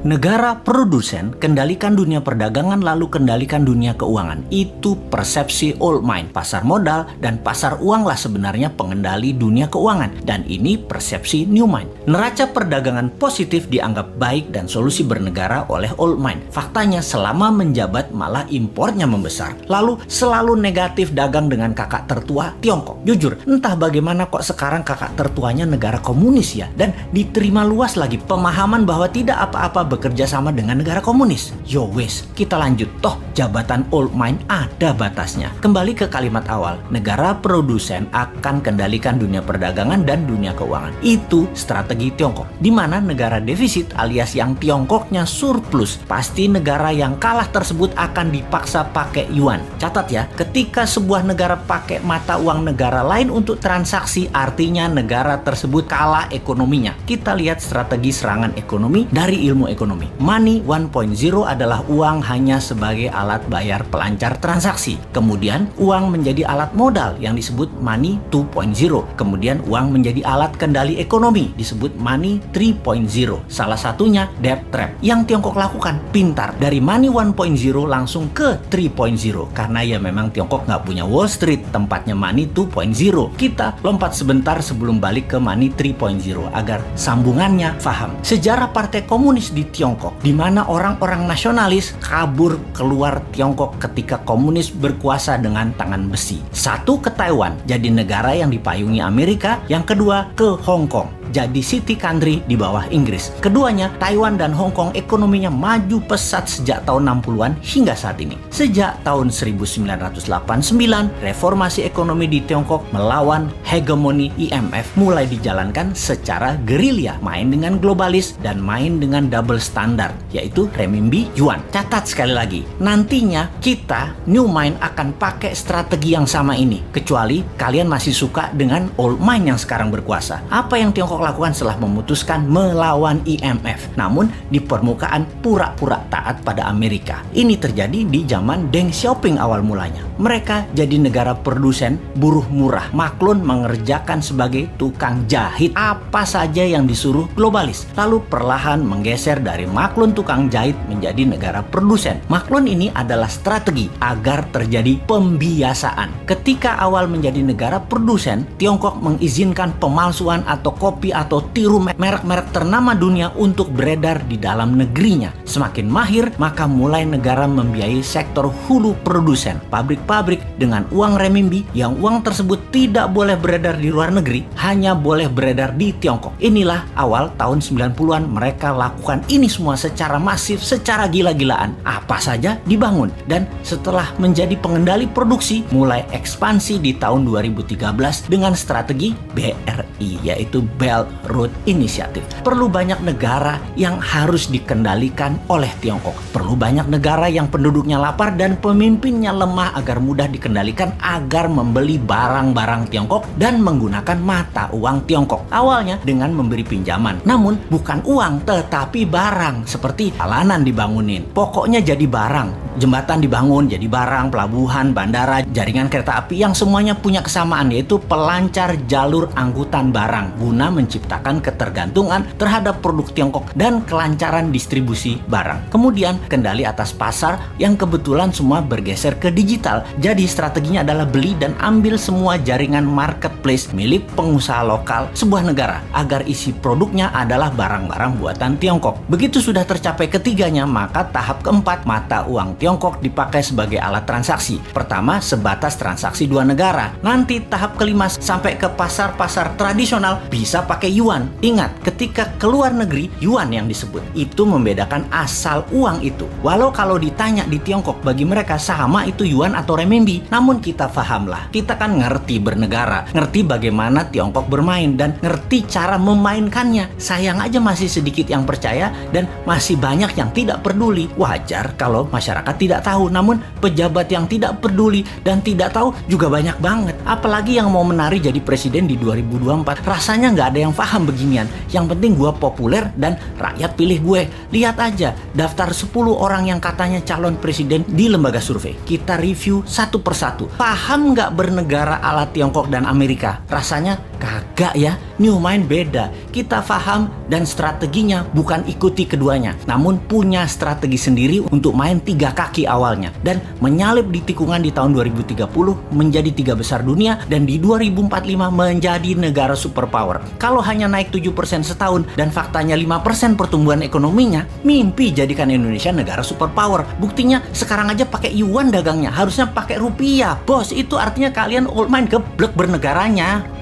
Negara produsen kendalikan dunia perdagangan lalu kendalikan dunia keuangan. Itu persepsi old mind. Pasar modal dan pasar uanglah sebenarnya pengendali dunia keuangan. Dan ini persepsi new mind. Neraca perdagangan positif dianggap baik dan solusi bernegara oleh old mind. Faktanya selama menjabat malah impornya membesar. Lalu selalu negatif dagang dengan kakak tertua Tiongkok. Jujur, entah bagaimana kok sekarang kakak tertuanya negara komunis ya. Dan diterima luas lagi pemahaman bahwa tidak apa-apa bekerja sama dengan negara komunis. Yo wes, kita lanjut. Toh jabatan old mind ada batasnya. Kembali ke kalimat awal, negara produsen akan kendalikan dunia perdagangan dan dunia keuangan. Itu strategi Tiongkok. Di mana negara defisit alias yang Tiongkoknya surplus, pasti negara yang kalah tersebut akan dipaksa pakai yuan. Catat ya, ketika sebuah negara pakai mata uang negara lain untuk transaksi, artinya negara tersebut kalah ekonominya. Kita lihat strategi serangan ekonomi dari ilmu ekonomi. Money 1.0 adalah uang hanya sebagai alat bayar pelancar transaksi. Kemudian uang menjadi alat modal yang disebut money 2.0. Kemudian uang menjadi alat kendali ekonomi disebut money 3.0. Salah satunya debt trap yang Tiongkok lakukan. Pintar, dari money 1.0 langsung ke 3.0 karena ya memang Tiongkok nggak punya Wall Street, tempatnya money 2.0. Kita lompat sebentar sebelum balik ke money 3.0 agar sambungannya paham. Sejarah Partai Komunis di Tiongkok, di mana orang-orang nasionalis kabur keluar Tiongkok ketika komunis berkuasa dengan tangan besi. Satu ke Taiwan, jadi negara yang dipayungi Amerika. Yang kedua ke Hong Kong, jadi city country di bawah Inggris. Keduanya, Taiwan dan Hong Kong ekonominya maju pesat sejak tahun 60-an hingga saat ini. Sejak tahun 1989, reformasi ekonomi di Tiongkok melawan hegemoni IMF mulai dijalankan secara gerilya, main dengan globalis dan main dengan double standar, yaitu renminbi yuan. Catat sekali lagi, nantinya kita new mind akan pakai strategi yang sama ini, kecuali kalian masih suka dengan old mind yang sekarang berkuasa. Apa yang Tiongkok lakukan setelah memutuskan melawan IMF, namun di permukaan pura-pura taat pada Amerika? Ini terjadi di zaman Deng Xiaoping awal mulanya. Mereka jadi negara produsen buruh murah. Maklun mengerjakan sebagai tukang jahit apa saja yang disuruh globalis. Lalu perlahan menggeser dari maklun tukang jahit menjadi negara produsen. Maklun ini adalah strategi agar terjadi pembiasaan. Ketika awal menjadi negara produsen, Tiongkok mengizinkan pemalsuan atau kopi atau tiru merek-merek ternama dunia untuk beredar di dalam negerinya. Semakin mahir, maka mulai negara membiayai sektor hulu produsen, pabrik-pabrik dengan uang renminbi yang uang tersebut tidak boleh beredar di luar negeri, hanya boleh beredar di Tiongkok. Inilah awal tahun 90-an mereka lakukan ini semua secara masif, secara gila-gilaan. Apa saja dibangun. Dan setelah menjadi pengendali produksi, mulai ekspansi di tahun 2013 dengan strategi BRI, yaitu Belt Road Initiative. Perlu banyak negara yang harus dikendalikan oleh Tiongkok. Perlu banyak negara yang penduduknya lapar dan pemimpinnya lemah agar mudah dikendalikan agar membeli barang-barang Tiongkok dan menggunakan mata uang Tiongkok. Awalnya dengan memberi pinjaman. Namun bukan uang tetapi barang, seperti jalanan dibangunin. Pokoknya jadi barang. Jembatan dibangun jadi barang, pelabuhan, bandara, jaringan kereta api yang semuanya punya kesamaan, yaitu pelancar jalur angkutan barang guna menciptakan ketergantungan terhadap produk Tiongkok dan kelancaran distribusi barang. Kemudian kendali atas pasar yang kebetulan semua bergeser ke digital. Jadi strateginya adalah beli dan ambil semua jaringan marketplace milik pengusaha lokal sebuah negara agar isi produknya adalah barang-barang buatan Tiongkok. Begitu sudah tercapai ketiganya, maka tahap keempat, mata uang Tiongkok dipakai sebagai alat transaksi. Pertama, sebatas transaksi dua negara. Nanti tahap kelima sampai ke pasar-pasar tradisional bisa pakai yuan. Ingat, ketika keluar negeri, yuan yang disebut. Itu membedakan asal uang itu. Walau kalau ditanya di Tiongkok, bagi mereka sama itu yuan atau renminbi. Namun kita pahamlah, kita kan ngerti bernegara, ngerti bagaimana Tiongkok bermain, dan ngerti cara memainkannya. Sayang aja masih sedikit yang percaya dan masih banyak yang tidak peduli. Wajar kalau masyarakat tidak tahu, namun pejabat yang tidak peduli dan tidak tahu juga banyak banget. Apalagi yang mau menari jadi presiden di 2024. Rasanya nggak ada yang paham beginian. Yang penting gue populer dan rakyat pilih gue. Lihat aja daftar 10 orang yang katanya calon presiden di lembaga survei. Kita review satu persatu. Paham nggak bernegara ala Tiongkok dan Amerika? Rasanya Kagak ya, New Mind beda. Kita paham dan strateginya bukan ikuti keduanya, namun punya strategi sendiri untuk main 3 kaki awalnya dan menyalip di tikungan di tahun 2030 menjadi 3 besar dunia dan di 2045 menjadi negara superpower. Kalau hanya naik 7% setahun dan faktanya 5% pertumbuhan ekonominya, mimpi jadikan Indonesia negara superpower. Buktinya sekarang aja pakai yuan dagangnya, harusnya pakai rupiah. Bos, itu artinya kalian old mind geblek bernegaranya.